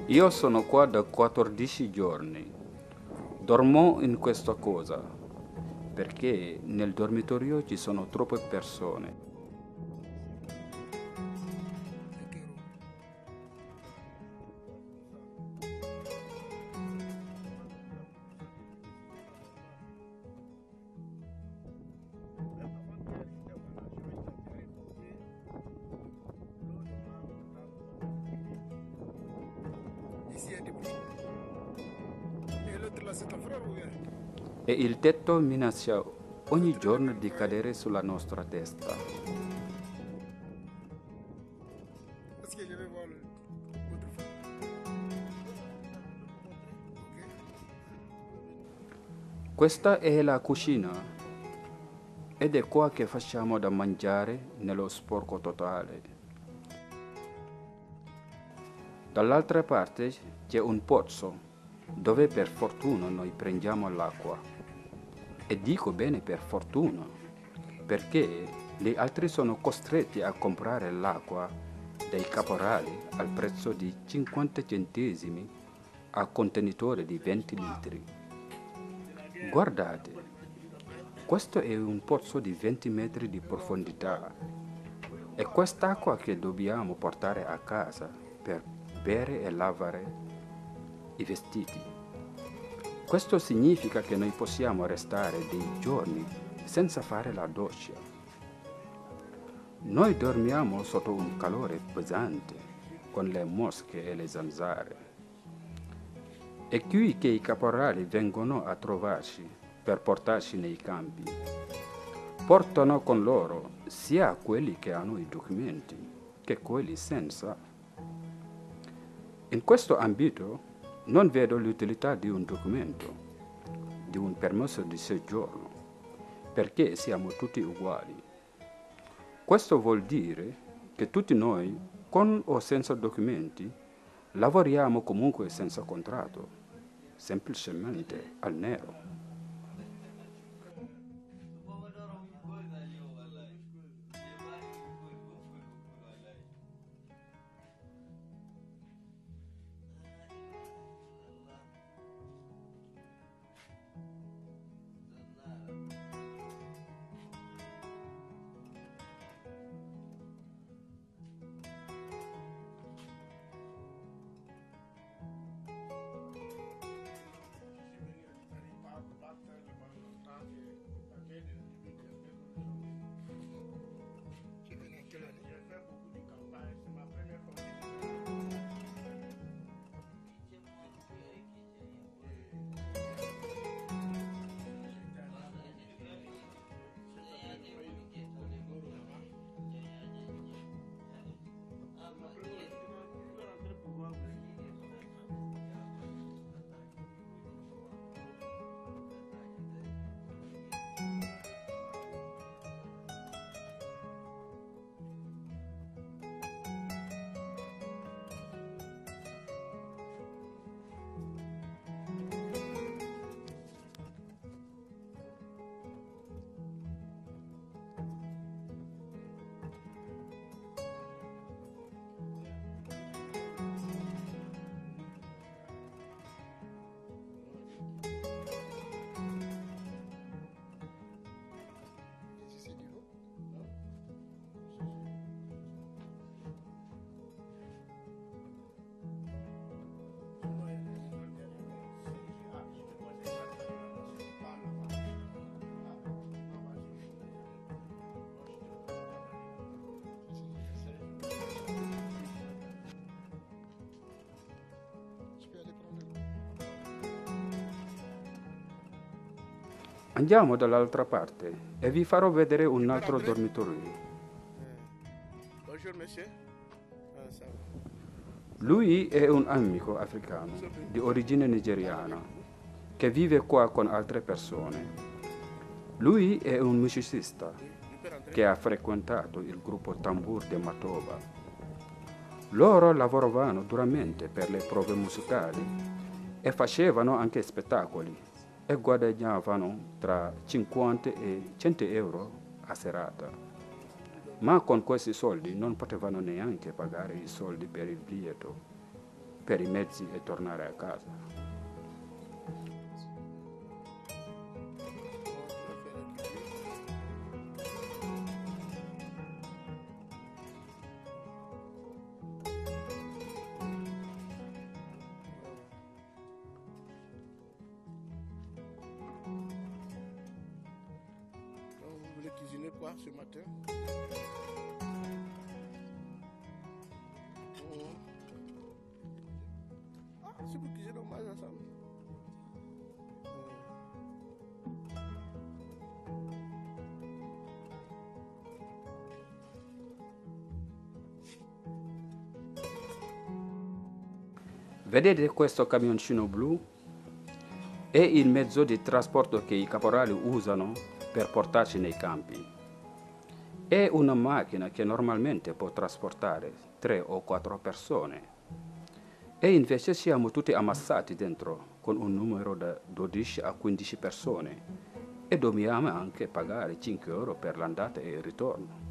Io sono qua da 14 giorni. Dormo in questa cosa perché nel dormitorio ci sono troppe persone. E il tetto minaccia ogni giorno di cadere sulla nostra testa. Questa è la cucina ed è qua che facciamo da mangiare nello sporco totale. Dall'altra parte c'è un pozzo dove per fortuna noi prendiamo l'acqua. E dico bene per fortuna, perché gli altri sono costretti a comprare l'acqua dai caporali al prezzo di 50 centesimi a contenitore di 20 litri. Guardate, questo è un pozzo di 20 metri di profondità. È quest'acqua che dobbiamo portare a casa per bere e lavare i vestiti. Questo significa che noi possiamo restare dei giorni senza fare la doccia. Noi dormiamo sotto un calore pesante con le mosche e le zanzare. È qui che i caporali vengono a trovarci per portarci nei campi. Portano con loro sia quelli che hanno i documenti che quelli senza. In questo ambito non vedo l'utilità di un documento, di un permesso di soggiorno, perché siamo tutti uguali. Questo vuol dire che tutti noi, con o senza documenti, lavoriamo comunque senza contratto, semplicemente al nero. Andiamo dall'altra parte e vi farò vedere un altro dormitorio. Bonjour monsieur. Ça va. Lui è un amico africano di origine nigeriana che vive qua con altre persone. Lui è un musicista che ha frequentato il gruppo Tambur de Matoba. Loro lavoravano duramente per le prove musicali e facevano anche spettacoli e guadagnavano tra 50 e 100 euro a serata. Ma con questi soldi non potevano neanche pagare i soldi per il biglietto, per i mezzi e tornare a casa. Vous voulez cuisiner quoi ce matin? Ah, si vous cuisinez, on mange ensemble. Vedete questo camioncino blu? È il mezzo di trasporto che i caporali usano per portarci nei campi. È una macchina che normalmente può trasportare 3 o 4 persone. E invece siamo tutti ammassati dentro con un numero da 12 a 15 persone e dobbiamo anche pagare 5 euro per l'andata e il ritorno.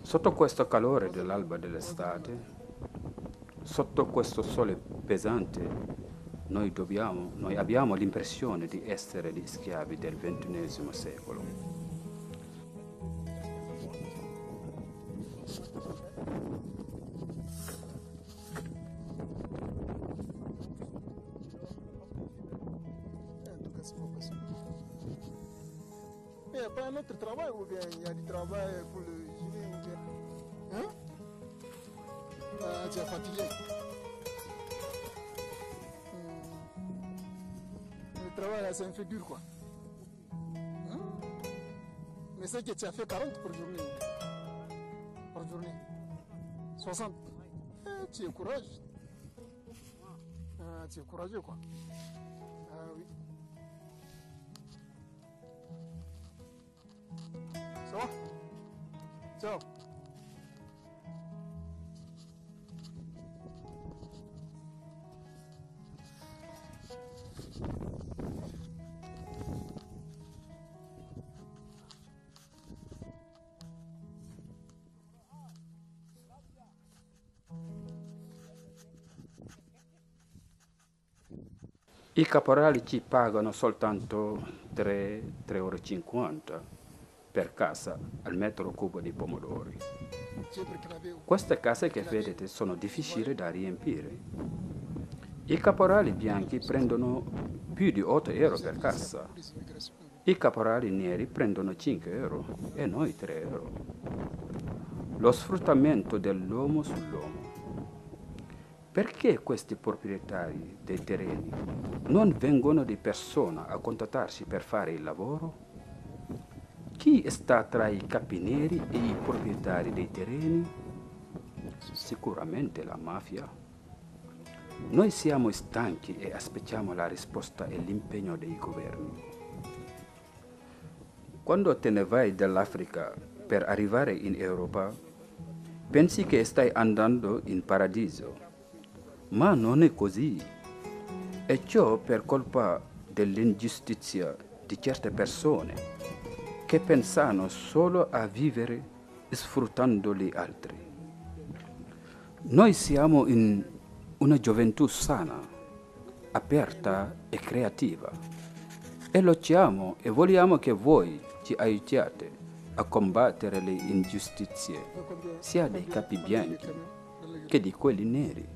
Sotto questo calore dell'alba dell'estate, sotto questo sole pesante, noi abbiamo l'impressione di essere gli schiavi del XXI secolo. n'y a pas un autre travail ou bien il y a du travail pour le gilet ou bien... Hein? Ah, tu es fatigué. Le travail là, c'est un peu dur quoi. Hein? Mais c'est que tu as fait 40 par journée. Par journée. 60. Tu es courageux. Tu es courageux quoi. Ah oui. Ça va? Ciao. I caporali ci pagano soltanto 3,50 € per casa al metro cubo di pomodori. Queste case che vedete sono difficili da riempire. I caporali bianchi prendono più di 8 € per casa. I caporali neri prendono 5 € e noi 3 €. Lo sfruttamento dell'uomo sull'uomo. Perché questi proprietari dei terreni non vengono di persona a contattarsi per fare il lavoro? Chi sta tra i capi neri e i proprietari dei terreni? Sicuramente la mafia. Noi siamo stanchi e aspettiamo la risposta e l'impegno dei governi. Quando te ne vai dall'Africa per arrivare in Europa, pensi che stai andando in paradiso. Ma non è così. E ciò per colpa dell'ingiustizia di certe persone che pensano solo a vivere sfruttando gli altri. Noi siamo in una gioventù sana, aperta e creativa e lottiamo e vogliamo che voi ci aiutiate a combattere le ingiustizie sia dei capi bianchi che di quelli neri.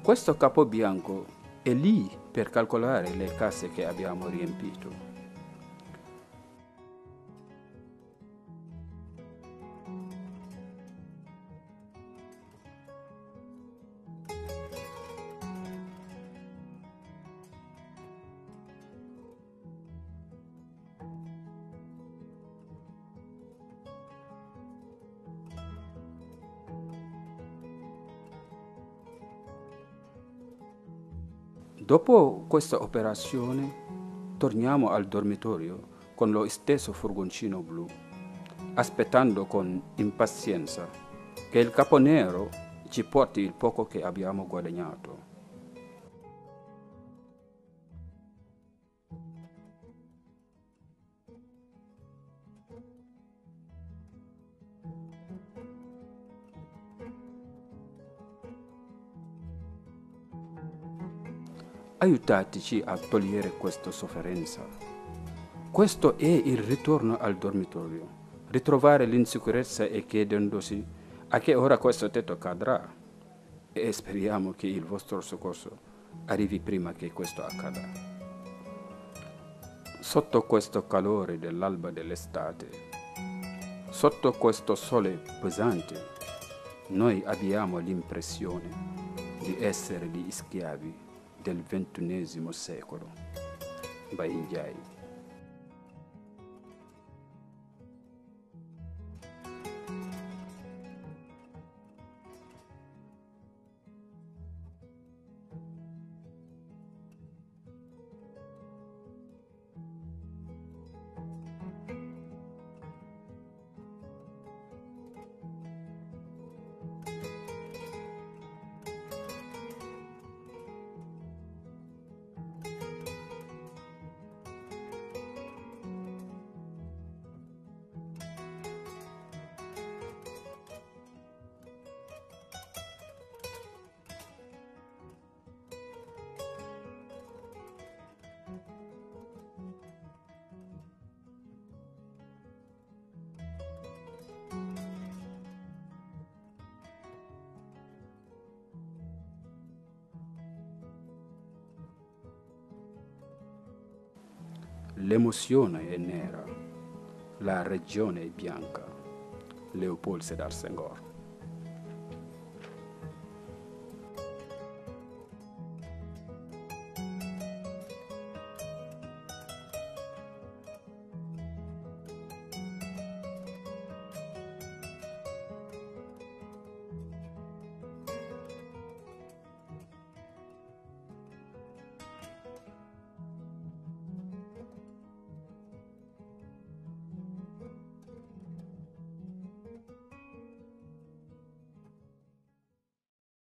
Questo capo bianco è lì per calcolare le casse che abbiamo riempito. Dopo questa operazione, torniamo al dormitorio con lo stesso furgoncino blu, aspettando con impazienza che il capo nero ci porti il poco che abbiamo guadagnato. Aiutateci a togliere questa sofferenza. Questo è il ritorno al dormitorio, ritrovare l'insicurezza e chiedendosi a che ora questo tetto cadrà. E speriamo che il vostro soccorso arrivi prima che questo accada. Sotto questo calore dell'alba dell'estate, sotto questo sole pesante, noi abbiamo l'impressione di essere gli schiavi del XXI secolo. Bainjai. L'emozione è nera, la regione è bianca. Leopold Sédar Senghor.